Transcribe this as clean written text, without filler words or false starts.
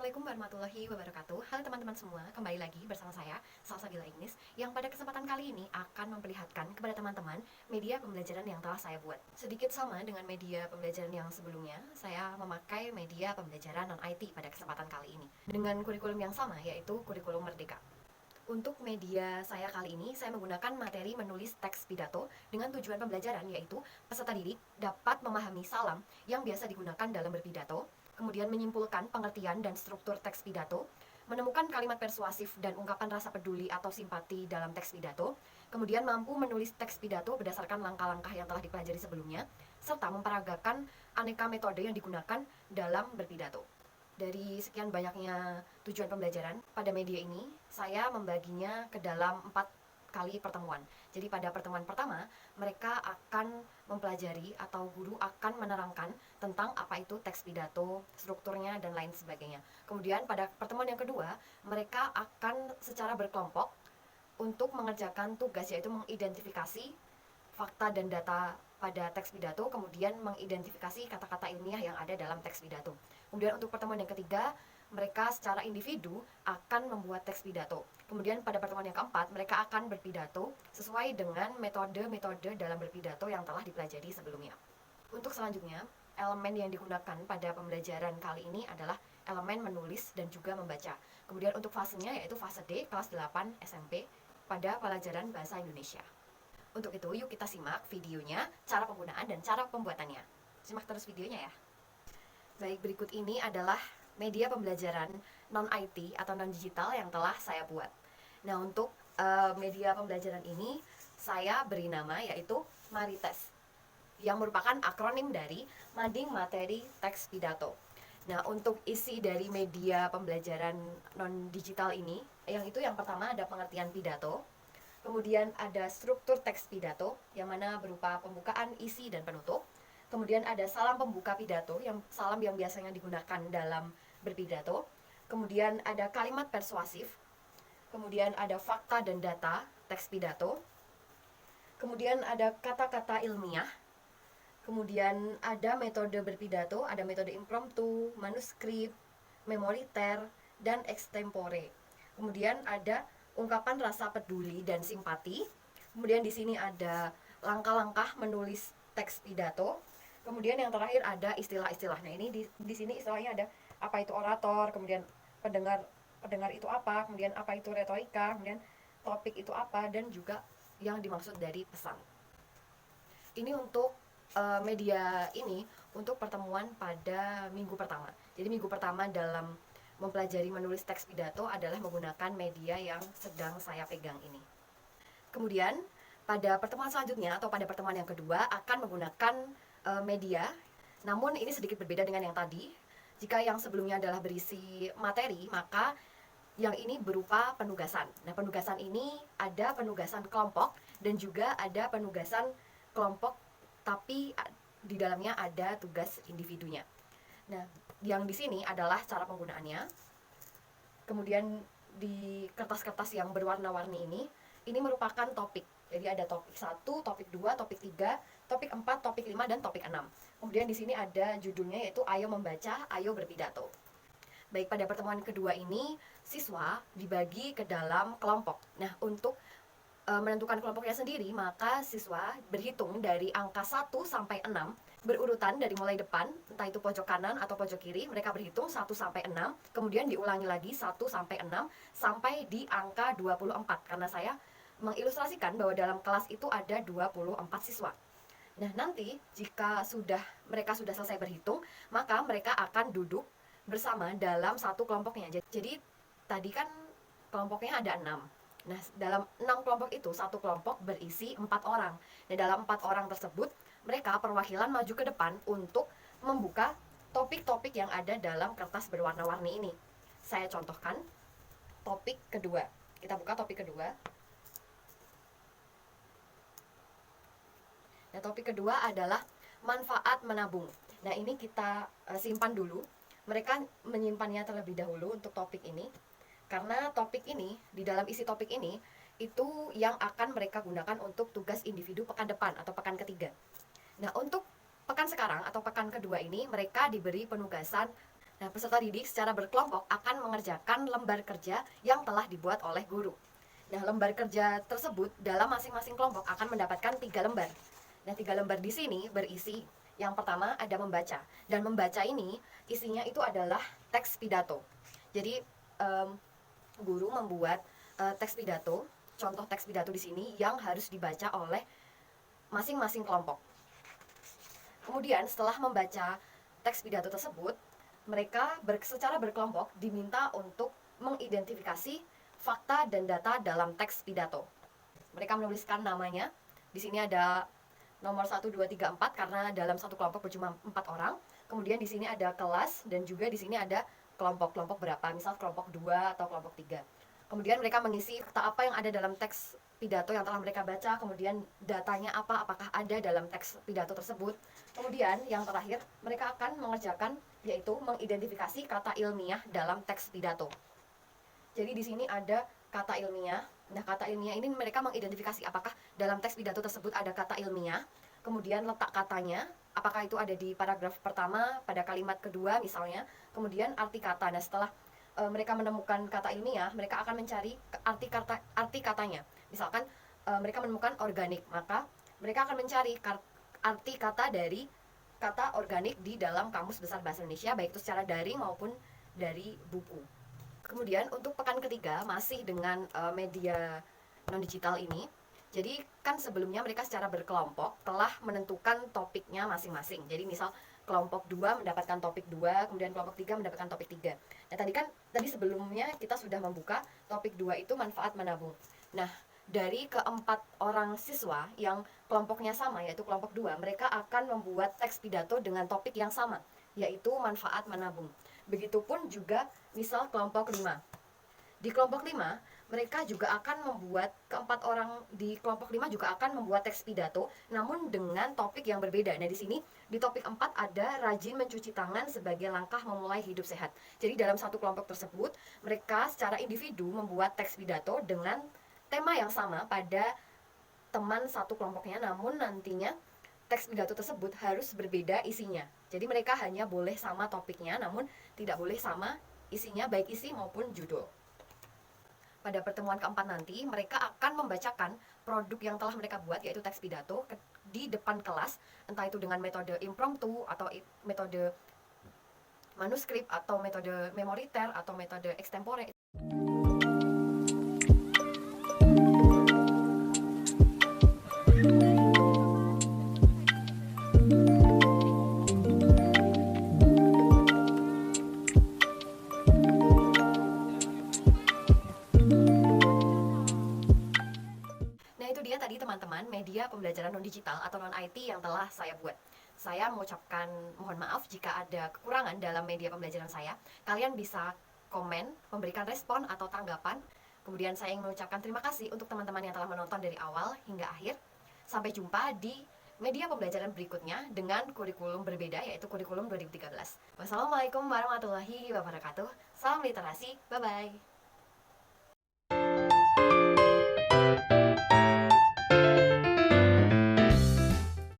Assalamualaikum warahmatullahi wabarakatuh. Halo teman-teman semua, kembali lagi bersama saya, Salsabila Ignis, yang pada kesempatan kali ini akan memperlihatkan kepada teman-teman media pembelajaran yang telah saya buat. Sedikit sama dengan media pembelajaran yang sebelumnya, saya memakai media pembelajaran non-IT pada kesempatan kali ini. Dengan kurikulum yang sama, yaitu kurikulum Merdeka. Untuk media saya kali ini, saya menggunakan materi menulis teks pidato dengan tujuan pembelajaran, yaitu peserta didik dapat memahami salam yang biasa digunakan dalam berpidato, kemudian menyimpulkan pengertian dan struktur teks pidato, menemukan kalimat persuasif dan ungkapan rasa peduli atau simpati dalam teks pidato, kemudian mampu menulis teks pidato berdasarkan langkah-langkah yang telah dipelajari sebelumnya, serta memperagakan aneka metode yang digunakan dalam berpidato. Dari sekian banyaknya tujuan pembelajaran pada media ini, saya membaginya ke dalam 4 kali pertemuan. Jadi pada pertemuan pertama, mereka akan mempelajari atau guru akan menerangkan tentang apa itu teks pidato, strukturnya, dan lain sebagainya. Kemudian pada pertemuan yang kedua, mereka akan secara berkelompok untuk mengerjakan tugas, yaitu mengidentifikasi fakta dan data pada teks pidato, kemudian mengidentifikasi kata-kata ilmiah yang ada dalam teks pidato. Kemudian untuk pertemuan yang ketiga, mereka secara individu akan membuat teks pidato. Kemudian pada pertemuan yang keempat, mereka akan berpidato sesuai dengan metode-metode dalam berpidato yang telah dipelajari sebelumnya. Untuk selanjutnya, elemen yang digunakan pada pembelajaran kali ini adalah elemen menulis dan juga membaca. Kemudian untuk fasenya yaitu fase D, kelas 8 SMP pada pelajaran Bahasa Indonesia. Untuk itu, yuk kita simak videonya, cara penggunaan dan cara pembuatannya. Simak terus videonya ya. Baik, berikut ini adalah media pembelajaran non-IT atau non-digital yang telah saya buat. Nah, untuk media pembelajaran ini, saya beri nama yaitu Marites, yang merupakan akronim dari Mading Materi Teks Pidato. Nah, untuk isi dari media pembelajaran non-digital ini, yang pertama ada pengertian pidato, kemudian ada struktur teks pidato, yang mana berupa pembukaan, isi, dan penutup. Kemudian ada salam pembuka pidato, salam yang biasanya digunakan dalam berpidato. Kemudian ada kalimat persuasif. Kemudian ada fakta dan data teks pidato. Kemudian ada kata-kata ilmiah. Kemudian ada metode berpidato, ada metode impromptu, manuskrip, memoriter, dan extempore. Kemudian ada ungkapan rasa peduli dan simpati. Kemudian di sini ada langkah-langkah menulis teks pidato. Kemudian yang terakhir ada istilah-istilah. Nah, ini di sini istilahnya ada apa itu orator, kemudian pendengar itu apa, kemudian apa itu retorika, kemudian topik itu apa, dan juga yang dimaksud dari pesan. Ini untuk media ini untuk pertemuan pada minggu pertama. Jadi minggu pertama dalam mempelajari menulis teks pidato adalah menggunakan media yang sedang saya pegang ini. Kemudian pada pertemuan selanjutnya atau pada pertemuan yang kedua akan menggunakan media, namun ini sedikit berbeda dengan yang tadi. Jika yang sebelumnya adalah berisi materi, maka yang ini berupa penugasan. Nah, penugasan ini ada penugasan kelompok dan juga ada penugasan kelompok tapi di dalamnya ada tugas individunya. Nah, yang di sini adalah cara penggunaannya. Kemudian di kertas-kertas yang berwarna-warni ini merupakan topik. Jadi ada topik 1, topik 2, topik 3, topik 4, topik 5, dan topik 6. Kemudian di sini ada judulnya yaitu Ayo Membaca, Ayo Berpidato. Baik, pada pertemuan kedua ini siswa dibagi ke dalam kelompok. Nah, untuk menentukan kelompoknya sendiri, maka siswa berhitung dari angka 1 sampai 6 berurutan dari mulai depan, entah itu pojok kanan atau pojok kiri. Mereka berhitung 1 sampai 6, kemudian diulangi lagi 1 sampai 6 sampai di angka 24, karena saya mengilustrasikan bahwa dalam kelas itu ada 24 siswa. Nah, nanti jika mereka sudah selesai berhitung, maka mereka akan duduk bersama dalam satu kelompoknya. Jadi tadi kan kelompoknya ada 6. Nah, dalam 6 kelompok itu, satu kelompok berisi 4 orang. Dan dalam 4 orang tersebut, mereka perwakilan maju ke depan untuk membuka topik-topik yang ada dalam kertas berwarna-warni ini. Saya contohkan topik kedua. Kita buka topik kedua. Nah, topik kedua adalah manfaat menabung. Nah, ini kita simpan dulu. Mereka menyimpannya terlebih dahulu untuk topik ini. Karena topik ini, di dalam isi topik ini, itu yang akan mereka gunakan untuk tugas individu pekan depan atau pekan ketiga. Nah, untuk pekan sekarang atau pekan kedua ini, mereka diberi penugasan Nah, peserta didik secara berkelompok akan mengerjakan lembar kerja yang telah dibuat oleh guru. Nah, lembar kerja tersebut dalam masing-masing kelompok akan mendapatkan 3 lembar. Nah, 3 lembar di sini berisi yang pertama ada membaca. Dan membaca ini isinya itu adalah teks pidato. Jadi guru membuat teks pidato, contoh teks pidato di sini yang harus dibaca oleh masing-masing kelompok. Kemudian setelah membaca teks pidato tersebut, mereka secara berkelompok diminta untuk mengidentifikasi fakta dan data dalam teks pidato. Mereka menuliskan namanya. Di sini ada nomor 1, 2, 3, 4 karena dalam satu kelompok berjumlah 4 orang. Kemudian di sini ada kelas dan juga di sini ada kelompok-kelompok berapa, misal kelompok 2 atau kelompok 3. Kemudian mereka mengisi fakta apa yang ada dalam teks pidato yang telah mereka baca, kemudian datanya apa, apakah ada dalam teks pidato tersebut. Kemudian yang terakhir, mereka akan mengerjakan yaitu mengidentifikasi kata ilmiah dalam teks pidato. Jadi di sini ada kata ilmiah. Nah, kata ilmiah ini mereka mengidentifikasi apakah dalam teks pidato tersebut ada kata ilmiah, kemudian letak katanya, apakah itu ada di paragraf pertama, pada kalimat kedua misalnya, kemudian arti kata. Nah, setelah mereka menemukan kata ilmiah, mereka akan mencari arti katanya. Misalkan mereka menemukan organik, maka mereka akan mencari arti kata dari kata organik di dalam Kamus Besar Bahasa Indonesia, baik itu secara daring maupun dari buku. Kemudian untuk pekan ketiga masih dengan media non-digital ini. Jadi kan sebelumnya mereka secara berkelompok telah menentukan topiknya masing-masing. Jadi misal kelompok 2 mendapatkan topik 2, kemudian kelompok 3 mendapatkan topik 3. Nah, tadi sebelumnya kita sudah membuka topik 2 itu manfaat menabung. Nah, dari keempat orang siswa yang kelompoknya sama, yaitu kelompok 2, mereka akan membuat teks pidato dengan topik yang sama, yaitu manfaat menabung. Begitupun juga misal kelompok 5. Di kelompok 5, mereka juga akan membuat, keempat orang di kelompok 5 juga akan membuat teks pidato, namun dengan topik yang berbeda. Nah, di sini di topik 4 ada rajin mencuci tangan sebagai langkah memulai hidup sehat. Jadi dalam satu kelompok tersebut, mereka secara individu membuat teks pidato dengan tema yang sama pada teman satu kelompoknya, namun nantinya teks pidato tersebut harus berbeda isinya. Jadi mereka hanya boleh sama topiknya, namun tidak boleh sama isinya, baik isi maupun judul. Pada pertemuan keempat nanti, mereka akan membacakan produk yang telah mereka buat, yaitu teks pidato, di depan kelas, entah itu dengan metode impromptu, atau metode manuskrip, atau metode memoriter, atau metode extempore. Itu dia tadi teman-teman media pembelajaran non-digital atau non-IT yang telah saya buat. Saya mengucapkan mohon maaf jika ada kekurangan dalam media pembelajaran saya. Kalian bisa komen, memberikan respon atau tanggapan. Kemudian saya ingin mengucapkan terima kasih untuk teman-teman yang telah menonton dari awal hingga akhir. Sampai jumpa di media pembelajaran berikutnya dengan kurikulum berbeda, yaitu kurikulum 2013. Wassalamualaikum warahmatullahi wabarakatuh. Salam literasi, bye-bye.